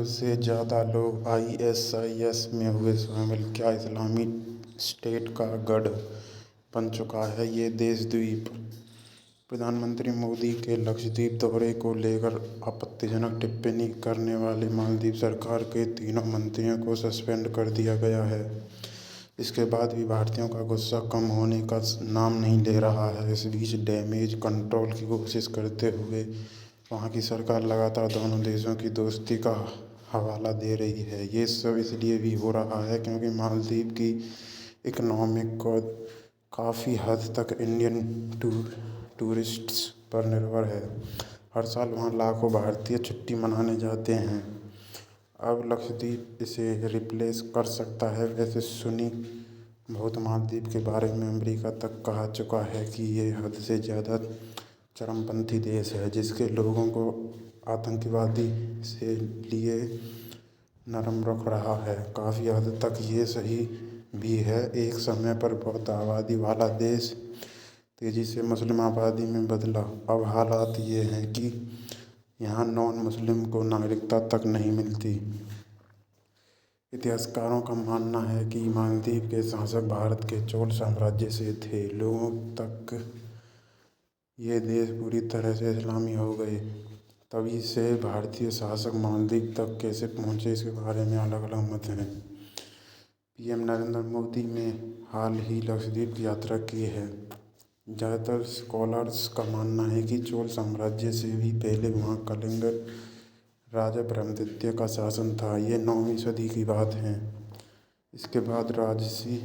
से ज़्यादा लोग आईएसआईएस में हुए शामिल। क्या इस्लामिक स्टेट का गढ़ बन चुका है ये देश-द्वीप? प्रधानमंत्री मोदी के लक्षद्वीप दौरे को लेकर आपत्तिजनक टिप्पणी करने वाली मालदीव सरकार के तीनों मंत्रियों को सस्पेंड कर दिया गया है। इसके बाद भी भारतीयों का गुस्सा कम होने का नाम नहीं ले रहा है। इस बीच डैमेज कंट्रोल की कोशिश करते हुए वहाँ की सरकार लगातार दोनों देशों की दोस्ती का हवाला दे रही है। ये सब इसलिए भी हो रहा है क्योंकि मालदीव की इकनॉमिक ग्रोथ काफ़ी हद तक इंडियन टूरिस्ट्स पर निर्भर है। हर साल वहाँ लाखों भारतीय छुट्टी मनाने जाते हैं। अब लक्षद्वीप इसे रिप्लेस कर सकता है। वैसे सुनी बहुत मालदीव के बारे में अमेरिका तक कह चुका है कि ये हद से ज़्यादा चरमपंथी देश है, जिसके लोगों को आतंकवादी से लिए नरम रख रहा है। काफ़ी हद तक ये सही भी है। एक समय पर बहुत आबादी वाला देश तेज़ी से मुस्लिम आबादी में बदला। अब हालात ये हैं कि यहाँ नॉन मुस्लिम को नागरिकता तक नहीं मिलती। इतिहासकारों का मानना है कि मालदीव के शासक भारत के चोल साम्राज्य से थे। लोगों तक ये देश पूरी तरह से इस्लामी हो गए। तभी से भारतीय शासक मालदीव तक कैसे पहुँचे, इसके बारे में अलग अलग मत हैं। पीएम नरेंद्र मोदी ने हाल ही लक्षद्वीप की यात्रा की है। ज़्यादातर स्कॉलर्स का मानना है कि चोल साम्राज्य से भी पहले वहाँ कलिंग राजा ब्रह्मदत्त का शासन था। ये 9वीं सदी की बात है। इसके बाद राजसी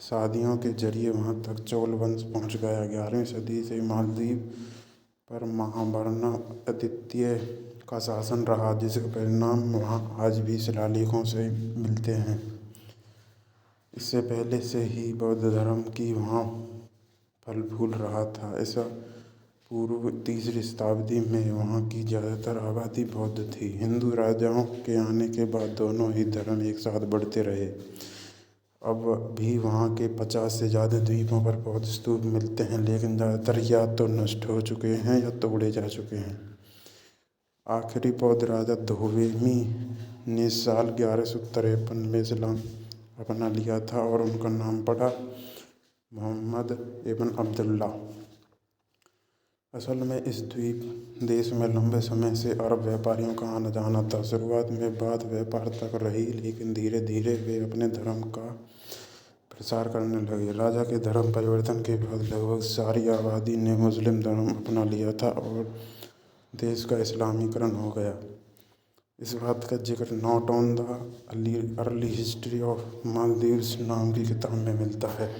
शादियों के जरिए वहाँ तक चोल वंश पहुँच गया। 11वीं सदी से मालदीव पर महामना आदित्य का शासन रहा, जिसके परिणाम वहाँ आज भी शिलालेखों से मिलते हैं। इससे पहले से ही बौद्ध धर्म की वहाँ फल फूल रहा था। ऐसा पूर्व 3री शताब्दी में वहाँ की ज़्यादातर आबादी बौद्ध थी। हिंदू राजाओं के आने के बाद दोनों ही धर्म एक साथ बढ़ते रहे। अब भी वहाँ के 50 से ज़्यादा द्वीपों पर बौद्ध स्तूप मिलते हैं, लेकिन ज़्यादातर या तो नष्ट हो चुके हैं या तोड़े जा चुके हैं। आखिरी बौद्ध राजा धोवेमी ने साल 1153 में इस्लाम अपना लिया था और उनका नाम पड़ा मोहम्मद इब्न अब्दुल्ला। असल में इस द्वीप देश में लंबे समय से अरब व्यापारियों का आना जाना था। शुरुआत में बात व्यापार तक रही, लेकिन धीरे धीरे वे अपने धर्म का प्रसार करने लगे। राजा के धर्म परिवर्तन के बाद लगभग सारी आबादी ने मुस्लिम धर्म अपना लिया था और देश का इस्लामीकरण हो गया। इस बात का जिक्र note on the early history of Maldives नाम की किताब में मिलता है।